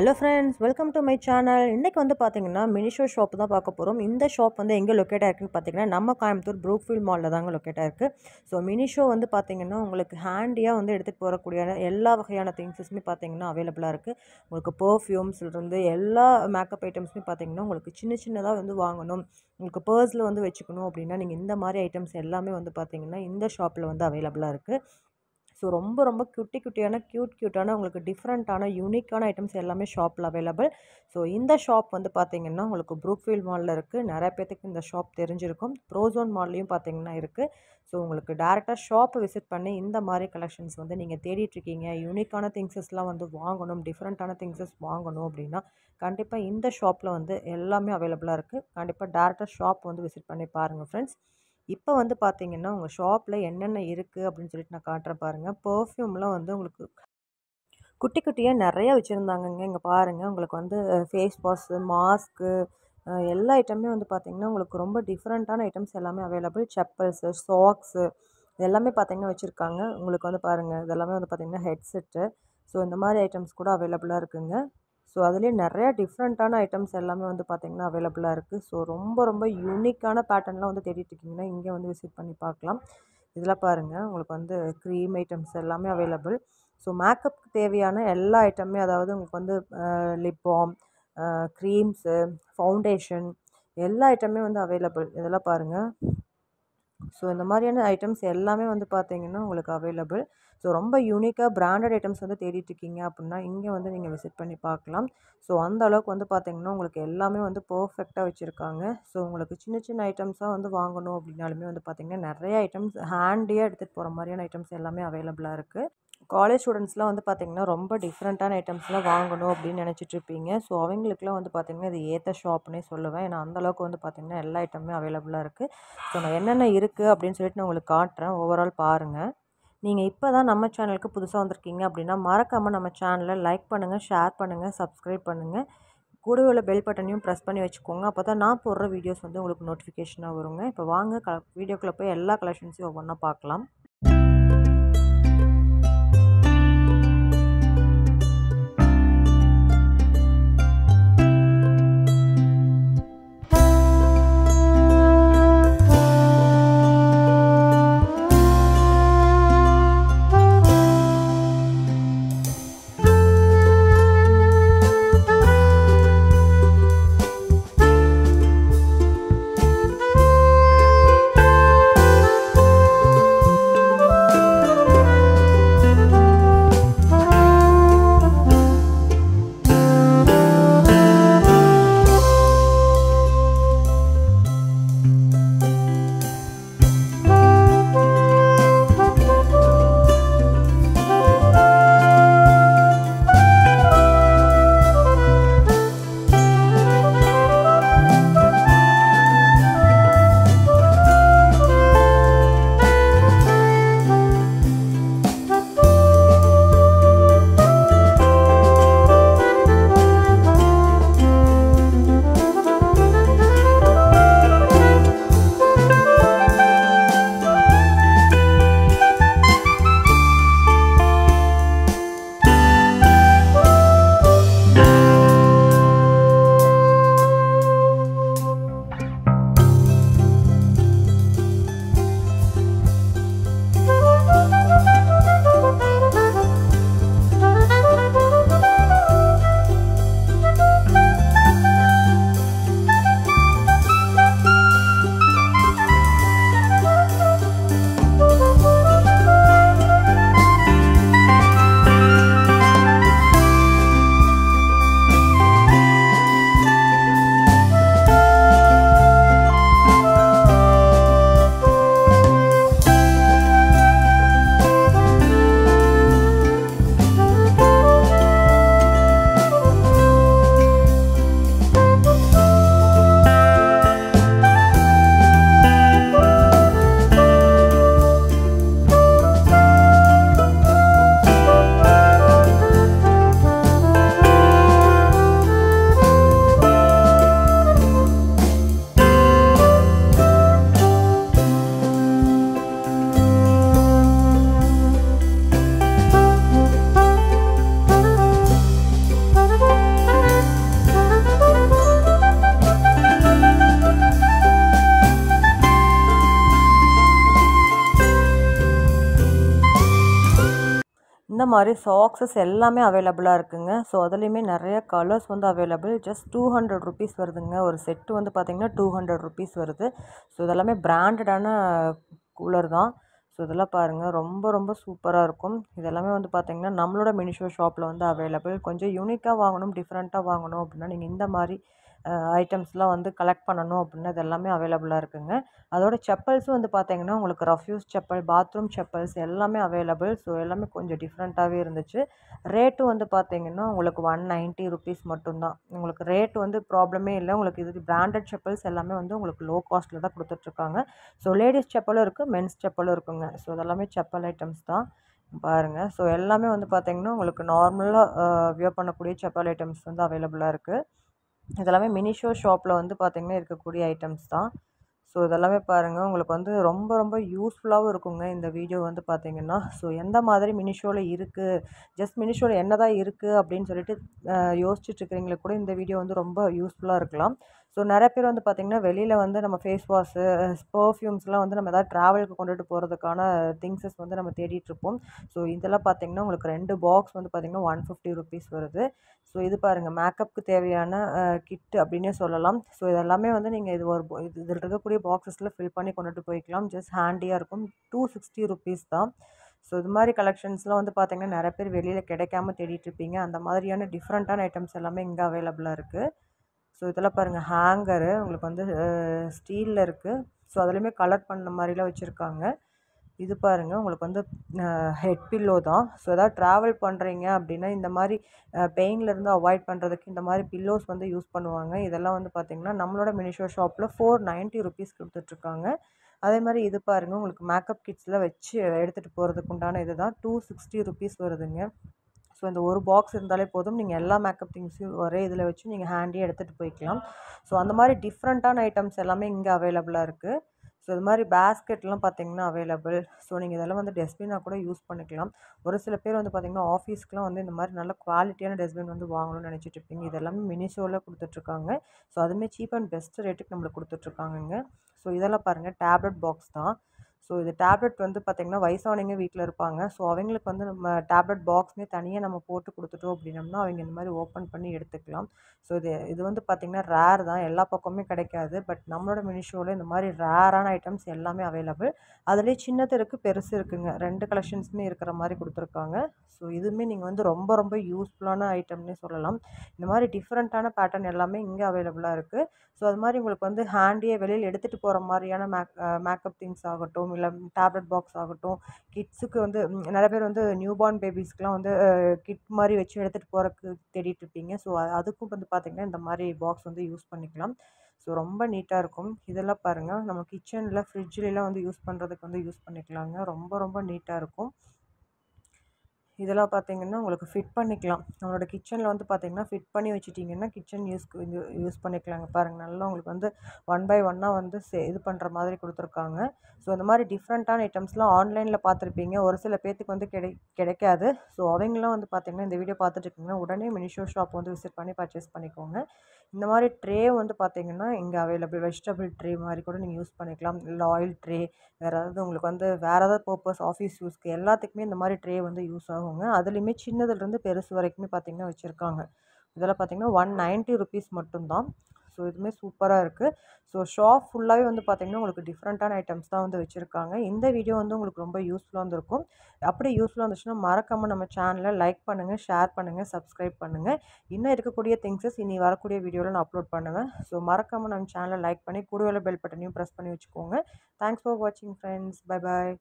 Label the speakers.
Speaker 1: Hello friends, welcome to my channel. இன்னைக்கு வந்து பாத்தீங்கன்னா மினிஷோ ஷாப் தான் பார்க்க போறோம். இந்த ஷாப் வந்து எங்க லொகேட் ஆயிருக்குன்னு பாத்தீங்கன்னா நம்ம கோயம்புத்தூர் ப்ரூக்ஃபீல்ட் மால்ல தாங்க லொகேட் ஆயிருக்கு. ஸோ மினிஷோ வந்து பாத்தீங்கன்னா உங்களுக்கு ஹேண்டியா வந்து எடுத்துட்டு போறக்கூடிய எல்லா வகையான திங்ஸஸுமே பாத்தீங்கன்னா அவைலபிளா இருக்கு. உங்களுக்கு பெர்ஃப்யூம்ஸ்ல இருந்து எல்லா மேக்கப் ஐட்டம்ஸுமே பாத்தீங்கன்னா உங்களுக்கு சின்னதா வந்து வாங்கணும். உங்களுக்கு பர்ஸ்ல வந்து வச்சுக்கணும் அப்படின்னா நீங்க இந்த மாதிரி ஐட்டம்ஸ் எல்லாமே வந்து பாத்தீங்கன்னா இந்த ஷாப்ல வந்து அவைலபிளா இருக்கு. ஸோ ரொம்ப குட்டியான க்யூட்டான உங்களுக்கு டிஃப்ரெண்ட்டான யூனிக்கான ஐட்டம்ஸ் எல்லாமே ஷாப்பில் அவைலபிள். ஸோ இந்த ஷாப் வந்து பார்த்தீங்கன்னா உங்களுக்கு ப்ரூக்ஃபீல்ட் மாலில் இருக்குது. நிறைய பேத்துக்கு இந்த ஷாப் தெரிஞ்சிருக்கும். ப்ரோசோன் மால்லையும் பார்த்தீங்கன்னா இருக்குது. ஸோ உங்களுக்கு டேரெக்டாக ஷாப்பை விசிட் பண்ணி இந்த மாதிரி கலெக்ஷன்ஸ் வந்து நீங்கள் தேடிட்டுருக்கீங்க, யூனிக்கான திங்ஸஸ்லாம் வந்து வாங்கணும், டிஃப்ரெண்ட்டான திங்ஸஸ் வாங்கணும் அப்படின்னா கண்டிப்பாக இந்த ஷாப்பில் வந்து எல்லாமே அவைலபிளாக இருக்குது. கண்டிப்பாக டேரெக்டாக ஷாப் வந்து விசிட் பண்ணி பாருங்கள் ஃப்ரெண்ட்ஸ். இப்போ வந்து பார்த்தீங்கன்னா உங்கள் ஷாப்பில் என்னென்ன இருக்குது அப்படின்னு சொல்லிட்டு நான் காட்டுறேன் பாருங்கள். பெர்ஃப்யூம்லாம் வந்து உங்களுக்கு குட்டியாக நிறைய வச்சுருந்தாங்கங்க. இங்கே பாருங்கள், உங்களுக்கு வந்து ஃபேஸ் வாஷு, மாஸ்க்கு, எல்லா ஐட்டமே வந்து பார்த்திங்கன்னா உங்களுக்கு ரொம்ப டிஃப்ரெண்ட்டான ஐட்டம்ஸ் எல்லாமே அவைலபிள். செப்பல்ஸு, சாக்ஸு இது எல்லாமே பார்த்திங்கன்னா வச்சுருக்காங்க. உங்களுக்கு வந்து பாருங்கள், இதெல்லாமே வந்து பார்த்திங்கன்னா ஹெட்செட்டு. ஸோ இந்த மாதிரி ஐட்டம்ஸ் கூட அவைலபிளாக இருக்குதுங்க. ஸோ அதுலேயே நிறையா டிஃப்ரெண்ட்டான ஐட்டம்ஸ் எல்லாமே வந்து பார்த்திங்கன்னா அவைலபிளாக இருக்குது. ஸோ ரொம்ப யூனிக்கான பேட்டர்ன்லாம் வந்து தேடிட்டுருக்கீங்கன்னா இங்கே வந்து விசிட் பண்ணி பார்க்கலாம். இதில் பாருங்கள், உங்களுக்கு வந்து க்ரீம் ஐட்டம்ஸ் எல்லாமே அவைலபிள். ஸோ மேக்கப்புக்கு தேவையான எல்லா ஐட்டமே, அதாவது உங்களுக்கு வந்து லிப் பாம், க்ரீம்ஸு, ஃபவுண்டேஷன் எல்லா ஐட்டமே வந்து அவைலபிள். இதெல்லாம் பாருங்கள். ஸோ இந்த மாதிரியான ஐட்டம்ஸ் எல்லாமே வந்து பார்த்திங்கன்னா உங்களுக்கு அவைலபிள். ஸோ ரொம்ப யூனிக்காக பிராண்டட் ஐட்டம்ஸ் வந்து தேடிட்டுருக்கீங்க அப்படின்னா இங்கே வந்து நீங்கள் விசிட் பண்ணி பார்க்கலாம். ஸோ அந்த அளவுக்கு வந்து பார்த்திங்கன்னா உங்களுக்கு எல்லாமே வந்து பர்ஃபெக்டாக வச்சுருக்காங்க. ஸோ உங்களுக்கு சின்ன ஐட்டம்ஸாக வந்து வாங்கணும் அப்படின்னாலுமே வந்து பார்த்திங்கன்னா நிறைய ஐட்டம்ஸ் ஹேண்டியாக எடுத்துகிட்டு போகிற மாதிரியான ஐட்டம்ஸ் எல்லாமே அவைலபிளாக இருக்குது. காலேஜ் ஸ்டூடெண்ட்ஸ்லாம் வந்து பார்த்திங்கன்னா ரொம்ப டிஃப்ரெண்ட்டான ஐட்டம்ஸ்லாம் வாங்கணும் அப்படின்னு நினச்சிட்ருப்பீங்க. ஸோ அவங்களுக்குலாம் வந்து பார்த்திங்கன்னா இது ஏற்ற ஷாப்னே சொல்லுவேன். ஏன்னா அந்தளவுக்கு வந்து பார்த்திங்கன்னா எல்லா ஐட்டமே அவைலபிளாக இருக்குது. ஸோ நான் என்னென்ன இருக்குது அப்படின்னு சொல்லிட்டு நான் உங்களுக்கு காட்டுறேன். ஓவரால் பாருங்கள். நீங்கள் இப்போ தான் நம்ம சேனலுக்கு புதுசாக வந்திருக்கீங்க அப்படின்னா மறக்காமல் நம்ம சேனலை லைக் பண்ணுங்கள், ஷேர் பண்ணுங்கள், சப்ஸ்கிரைப் பண்ணுங்கள். கூடவே உள்ள பெல் பட்டனையும் ப்ரெஸ் பண்ணி வச்சுக்கோங்க. அப்போ தான் நான் போடுற வீடியோஸ் வந்து உங்களுக்கு நோட்டிஃபிகேஷனாக வருங்க. இப்போ வாங்க வீடியோக்குள்ளே போய் எல்லா கலெக்ஷன்ஸையும் ஒவ்வொன்றா பார்க்கலாம். இந்த மாதிரி சாக்ஸஸ் எல்லாமே அவைலபிளாக இருக்குங்க. ஸோ அதுலேயுமே நிறைய கலர்ஸ் வந்து அவைலபிள். ஜஸ்ட் 200 ருபீஸ் வருதுங்க. ஒரு செட்டு வந்து பார்த்திங்கன்னா 200 ருபீஸ் வருது. ஸோ இதெல்லாமே பிராண்டடான கூலர் தான். ஸோ இதெல்லாம் பாருங்கள், ரொம்ப ரொம்ப சூப்பராக இருக்கும். இதெல்லாமே வந்து பார்த்திங்கன்னா நம்மளோட மினிஷோ ஷாப்பில் வந்து அவைலபிள். கொஞ்சம் யூனிக்காக வாங்கணும், டிஃப்ரெண்ட்டாக வாங்கணும் அப்படின்னா நீங்கள் இந்த மாதிரி ஐட்டம்ஸ்லாம் வந்து கலெக்ட் பண்ணணும் அப்படின்னா இது எல்லாமே அவைலபிளாக இருக்குங்க. அதோட செப்பல்ஸும் வந்து பார்த்தீங்கன்னா உங்களுக்கு ரஃப்யூஸ் செப்பல், பாத்ரூம் செப்பல்ஸ் எல்லாமே அவைலபிள். ஸோ எல்லாமே கொஞ்சம் டிஃப்ரெண்ட்டாகவே இருந்துச்சு. ரேட்டும் வந்து பார்த்தீங்கன்னா உங்களுக்கு 190 ருபீஸ் மட்டும்தான். உங்களுக்கு ரேட் வந்து ப்ராப்ளமே இல்லை. உங்களுக்கு இது பிராண்டட் செப்பல்ஸ் எல்லாமே வந்து உங்களுக்கு லோ காஸ்ட்டில் தான் கொடுத்துட்ருக்காங்க. ஸோ லேடிஸ் செப்பலும் இருக்குது, மென்ஸ் செப்பலும் இருக்குங்க. ஸோ இதெல்லாமே செப்பல் ஐட்டம்ஸ் தான் பாருங்கள். ஸோ எல்லாமே வந்து பார்த்தீங்கன்னா உங்களுக்கு நார்மலாக வியர் பண்ணக்கூடிய செப்பல் ஐட்டம்ஸ் வந்து அவைலபிளாக இருக்குது. இதெல்லாமே மினிஷோ ஷாப்பில் வந்து பார்த்திங்கன்னா இருக்கக்கூடிய ஐட்டம்ஸ் தான். ஸோ இதெல்லாமே பாருங்கள், உங்களுக்கு வந்து ரொம்ப ரொம்ப யூஸ்ஃபுல்லாகவும் இருக்குங்க இந்த வீடியோ வந்து பார்த்திங்கன்னா. ஸோ எந்த மாதிரி மினிஷோவில் இருக்குது, ஜஸ்ட் மினிஷோவில் என்ன தான் இருக்குது அப்படின்னு சொல்லிட்டு யோசிச்சுட்ருக்கிறீங்களுக்கு கூட இந்த வீடியோ வந்து ரொம்ப யூஸ்ஃபுல்லாக இருக்கலாம். ஸோ நிறைய பேர் வந்து பார்த்திங்கன்னா வெளியில் வந்து நம்ம ஃபேஸ் வாஷு, பர்ஃப்யூம்ஸ்லாம் வந்து நம்ம எதாவது ட்ராவலுக்கு கொண்டுட்டு போகிறதுக்கான திங்ஸஸ் வந்து நம்ம தேடிட்டுருப்போம். ஸோ இதெல்லாம் பார்த்திங்கன்னா உங்களுக்கு 2 பாக்ஸ் வந்து பார்த்திங்கன்னா 150 ருபீஸ் வருது. ஸோ இது பாருங்கள், மேக்கப்புக்கு தேவையான கிட் அப்படின்னே சொல்லலாம். ஸோ இதெல்லாமே வந்து நீங்கள் இது ஒரு இதில் இருக்கக்கூடிய பாக்ஸஸில் ஃபில் பண்ணி கொண்டுட்டு போய்க்கலாம். ஜஸ்ட் ஹேண்டியாக இருக்கும். 260 ருபீஸ் தான். ஸோ இது மாதிரி கலெக்ஷன்ஸ்லாம் வந்து பார்த்திங்கன்னா நிறைய பேர் வெளியில் கிடைக்காம தேடிட்டுருப்பீங்க. அந்த மாதிரியான டிஃப்ரெண்ட்டான ஐட்டம்ஸ் எல்லாமே இங்கே அவைலபிளாக இருக்குது. ஸோ இதெல்லாம் பாருங்கள், ஹேங்கரு உங்களுக்கு வந்து ஸ்டீலில் இருக்குது. ஸோ அதுலேயுமே கலர் பண்ண மாதிரிலாம் வச்சுருக்காங்க. இது பாருங்கள், உங்களுக்கு வந்து ஹெட் பில்லோ தான். ஸோ எதாவது ட்ராவல் பண்ணுறீங்க அப்படின்னா இந்த மாதிரி பெயின்லேருந்து அவாய்ட் பண்ணுறதுக்கு இந்த மாதிரி பில்லோஸ் வந்து யூஸ் பண்ணுவாங்க. இதெல்லாம் வந்து பார்த்திங்கன்னா நம்மளோட மினிஷோ ஷாப்பில் 490 ருபீஸ் கொடுத்துட்ருக்காங்க. அதே மாதிரி இது பாருங்கள், உங்களுக்கு மேக்கப் கிட்ஸில் வச்சு எடுத்துகிட்டு போகிறதுக்கு உண்டான இது தான் 260 ருபீஸ் வருதுங்க. ஸோ இந்த ஒரு பாக்ஸ் இருந்தாலே போதும், நீங்கள் எல்லா மேக்கப் திங்ஸையும் ஒரே இதில் வச்சு நீங்கள் ஹேண்டியாக எடுத்துகிட்டு போய்க்கலாம். ஸோ அந்த மாதிரி டிஃப்ரெண்ட்டான ஐட்டம்ஸ் எல்லாமே இங்கே அவைலபிளாக இருக்குது. ஸோ இது மாதிரி பேஸ்கெட்லாம் பார்த்திங்கன்னா அவைலபிள். ஸோ நீங்கள் இதெல்லாம் வந்து டஸ்ட்பினாக கூட யூஸ் பண்ணிக்கலாம். ஒரு சில பேர் வந்து பார்த்திங்கன்னா ஆஃபீஸ்க்குலாம் வந்து இந்த மாதிரி நல்ல குவாலிட்டியான டஸ்ட்பின் வந்து வாங்கணும்னு நினச்சிட்டு இருப்பீங்க. இது எல்லாமே மினிஷோவில் கொடுத்துட்ருக்காங்க. ஸோ அதுவுமே சீப் அண்ட் பெஸ்ட் ரேட்டுக்கு நம்மளுக்கு கொடுத்துட்ருக்காங்கங்க. ஸோ இதெல்லாம் பாருங்கள், டேப்லெட் பாக்ஸ் தான். ஸோ இது டேப்லெட் வந்து பார்த்திங்கன்னா வயசானவங்க வீட்டில் இருப்பாங்க. ஸோ அவங்களுக்கு வந்து நம்ம டேப்லெட் பாக்ஸ்னே தனியாக நம்ம போட்டு கொடுத்துட்டோம் அப்படின்னம்னா அவங்க இந்த மாதிரி ஓப்பன் பண்ணி எடுத்துக்கலாம். ஸோ இது வந்து பார்த்திங்கன்னா ரேர் தான், எல்லா பக்கமுமே கிடைக்காது. பட் நம்மளோட மினிஷோவில் இந்த மாதிரி ரேரான ஐட்டம்ஸ் எல்லாமே அவைலபிள். அதுலேயே சின்னது இருக்குது, பெருசு இருக்குங்க. 2 கலெக்ஷன்ஸுமே இருக்கிற மாதிரி கொடுத்துருக்காங்க. ஸோ இதுவுமே நீங்கள் வந்து ரொம்ப ரொம்ப யூஸ்ஃபுல்லான ஐட்டம்னே சொல்லலாம். இந்த மாதிரி டிஃப்ரெண்ட்டான பேட்டர்ன் எல்லாமே இங்கே அவைலபிளாக இருக்குது. ஸோ அது மாதிரி உங்களுக்கு வந்து ஹேண்டியே வெளியில் எடுத்துகிட்டு போகிற மாதிரியான மேக்கப் திங்ஸ் ஆகட்டும், இல்லை டேப்லெட் பாக்ஸ் ஆகட்டும், கிட்ஸுக்கு வந்து நிறைய பேர் வந்து நியூபார்ன் பேபிஸ்க்குலாம் வந்து கிட் மாதிரி வச்சு எடுத்துகிட்டு போகிறதுக்கு தேடிட்டுருப்பீங்க. ஸோ அதுக்கும் வந்து பார்த்திங்கன்னா இந்த மாதிரி பாக்ஸ் வந்து யூஸ் பண்ணிக்கலாம். ஸோ ரொம்ப நீட்டாக இருக்கும். இதெல்லாம் பாருங்கள், நம்ம கிச்சனில் ஃப்ரிட்ஜ்லாம் வந்து யூஸ் பண்ணுறதுக்கு வந்து யூஸ் பண்ணிக்கலாங்க. ரொம்ப ரொம்ப நீட்டாக இருக்கும். இதெல்லாம் பார்த்திங்கன்னா உங்களுக்கு ஃபிட் பண்ணிக்கலாம். நம்மளோட கிச்சனில் வந்து பார்த்திங்கன்னா ஃபிட் பண்ணி வச்சுட்டிங்கன்னா கிச்சன் யூஸ் பண்ணிக்கலாங்க. பாருங்கள், நல்லா உங்களுக்கு வந்து 1 பை 1 வந்து இது பண்ணுற மாதிரி கொடுத்துருக்காங்க. ஸோ இந்த மாதிரி டிஃப்ரெண்ட்டான ஐட்டம்ஸ்லாம் ஆன்லைனில் பார்த்துருப்பீங்க. ஒரு சில பேர்த்துக்கு வந்து கிடைக்காது. ஸோ அவங்களாம் வந்து பார்த்திங்கன்னா இந்த வீடியோ பார்த்துட்ருக்கீங்கன்னா உடனே மினிஷோ ஷாப் வந்து விசிட் பண்ணி பர்ச்சேஸ் பண்ணிக்கோங்க. இந்த மாதிரி ட்ரே வந்து பார்த்திங்கன்னா இங்கே அவைலபிள். வெஜிடபிள் ட்ரே மாதிரி கூட நீங்கள் யூஸ் பண்ணிக்கலாம். இல்லை ஆயில் ட்ரே, வேறு ஏதாவது உங்களுக்கு வந்து வேறு ஏதாவது பர்பஸ் ஆஃபீஸ் யூஸ்க்கு எல்லாத்துக்குமே இந்த மாதிரி ட்ரே வந்து யூஸ் ஆகுங்க. அதுலேயுமே சின்னதுலேருந்து பெருசு வரைக்குமே பார்த்திங்கன்னா வச்சுருக்காங்க. இதெல்லாம் பார்த்திங்கன்னா 190 ருபீஸ் மட்டும்தான். ஸோ இதுவுமே சூப்பராக இருக்குது. ஸோ ஷாப் ஃபுல்லாகவே வந்து பார்த்திங்கன்னா உங்களுக்கு டிஃப்ரெண்ட்டான ஐட்டம்ஸ் தான் வந்து வச்சுருக்காங்க. இந்த வீடியோ வந்து உங்களுக்கு ரொம்ப யூஸ்ஃபுல்லாக இருந்திருக்கும். அப்படி யூஸ்ஃபுல்லாக இருந்துச்சுன்னா மறக்காமல் நம்ம சேனலை லைக் பண்ணுங்கள், ஷேர் பண்ணுங்கள், சப்ஸ்கிரைப் பண்ணுங்கள். இன்னும் இருக்கக்கூடிய திங்ஸஸ் இனி வரக்கூடிய வீடியோவில் நான் அப்லோட் பண்ணுவேன். ஸோ மறக்காமல் நம்ம சேனலை லைக் பண்ணி கூடவே பெல் பட்டனையும் ப்ரெஸ் பண்ணி வச்சுக்கோங்க. தேங்க்ஸ் ஃபார் வாட்சிங் ஃப்ரெண்ட்ஸ். Bye bye.